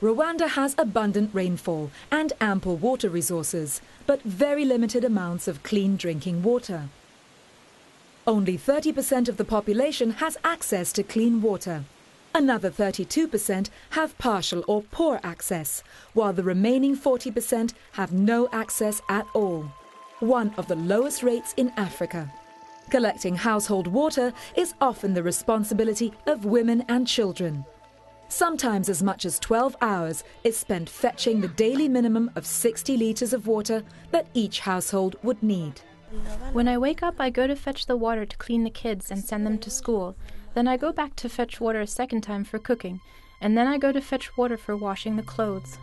Rwanda has abundant rainfall and ample water resources, but very limited amounts of clean drinking water. Only 30% of the population has access to clean water. Another 32% have partial or poor access, while the remaining 40% have no access at all, one of the lowest rates in Africa. Collecting household water is often the responsibility of women and children. Sometimes as much as 12 hours is spent fetching the daily minimum of 60 litres of water that each household would need. When I wake up, I go to fetch the water to clean the kids and send them to school. Then I go back to fetch water a second time for cooking. And then I go to fetch water for washing the clothes.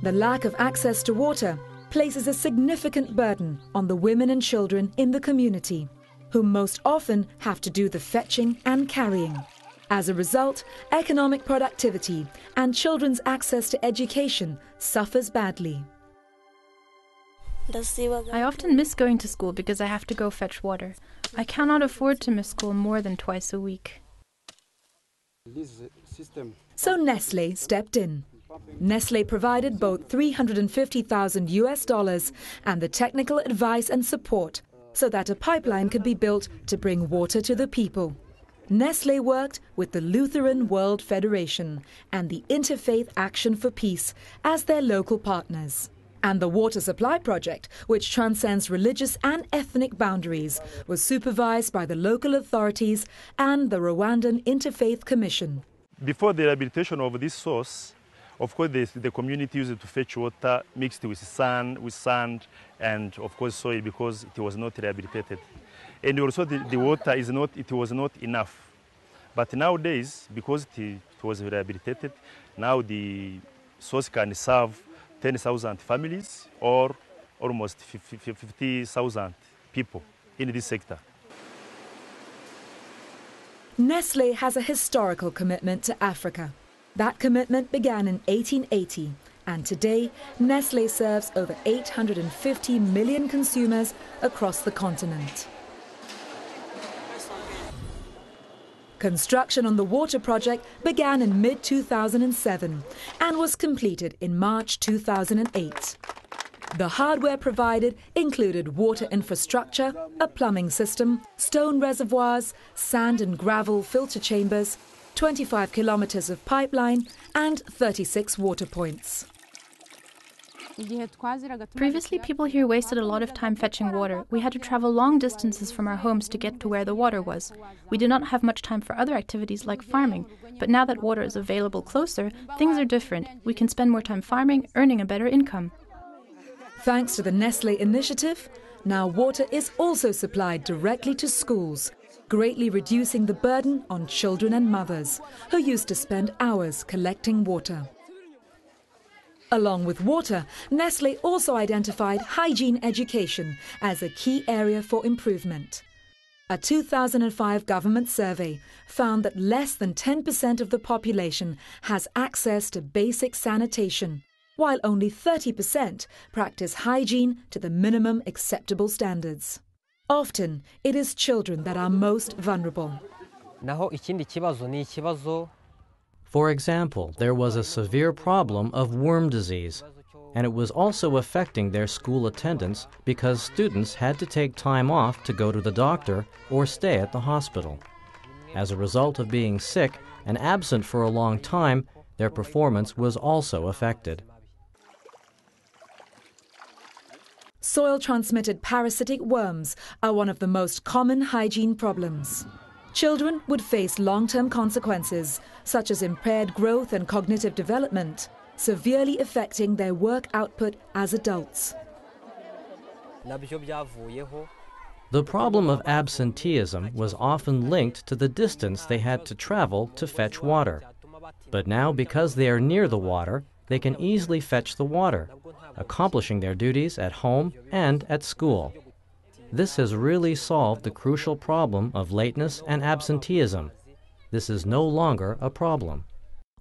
The lack of access to water places a significant burden on the women and children in the community, who most often have to do the fetching and carrying. As a result, economic productivity and children's access to education suffers badly. I often miss going to school because I have to go fetch water. I cannot afford to miss school more than twice a week. So Nestle stepped in. Nestle provided both $350,000 and the technical advice and support so that a pipeline could be built to bring water to the people. Nestle worked with the Lutheran World Federation and the Interfaith Action for Peace as their local partners. And the water supply project, which transcends religious and ethnic boundaries, was supervised by the local authorities and the Rwandan Interfaith Commission. Before the rehabilitation of this source, of course, the community used it to fetch water mixed with sand, and of course soil because it was not rehabilitated. And also the water was not enough. But nowadays, because it was rehabilitated, now the source can serve 10,000 families or almost 50,000 people in this sector. Nestle has a historical commitment to Africa. That commitment began in 1880, and today Nestle serves over 850 million consumers across the continent. Construction on the water project began in mid-2007 and was completed in March 2008. The hardware provided included water infrastructure, a plumbing system, stone reservoirs, sand and gravel filter chambers, 25 kilometers of pipeline and 36 water points. Previously, people here wasted a lot of time fetching water. We had to travel long distances from our homes to get to where the water was. We did not have much time for other activities like farming. But now that water is available closer, things are different. We can spend more time farming, earning a better income. Thanks to the Nestle initiative, now water is also supplied directly to schools, greatly reducing the burden on children and mothers, who used to spend hours collecting water. Along with water, Nestle also identified hygiene education as a key area for improvement. A 2005 government survey found that less than 10% of the population has access to basic sanitation, while only 30% practice hygiene to the minimum acceptable standards. Often, it is children that are most vulnerable. For example, there was a severe problem of worm disease, and it was also affecting their school attendance because students had to take time off to go to the doctor or stay at the hospital. As a result of being sick and absent for a long time, their performance was also affected. Soil-transmitted parasitic worms are one of the most common hygiene problems. Children would face long-term consequences, such as impaired growth and cognitive development, severely affecting their work output as adults. The problem of absenteeism was often linked to the distance they had to travel to fetch water. But now, because they are near the water, they can easily fetch the water, accomplishing their duties at home and at school. This has really solved the crucial problem of lateness and absenteeism. This is no longer a problem.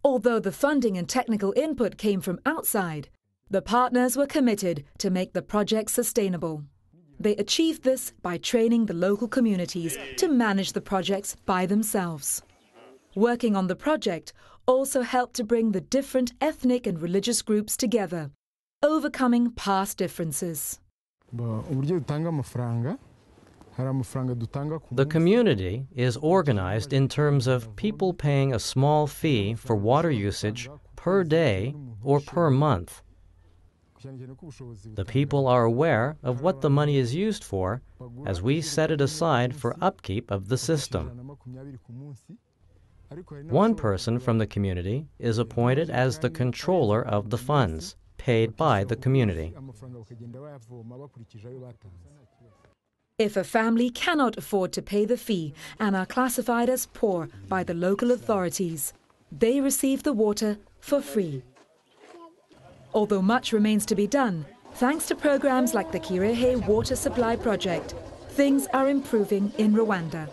Although the funding and technical input came from outside, the partners were committed to make the project sustainable. They achieved this by training the local communities to manage the projects by themselves. Working on the project, also help to bring the different ethnic and religious groups together, overcoming past differences. The community is organized in terms of people paying a small fee for water usage per day or per month. The people are aware of what the money is used for as we set it aside for upkeep of the system. One person from the community is appointed as the controller of the funds, paid by the community. If a family cannot afford to pay the fee and are classified as poor by the local authorities, they receive the water for free. Although much remains to be done, thanks to programs like the Kirehe Water Supply Project, things are improving in Rwanda.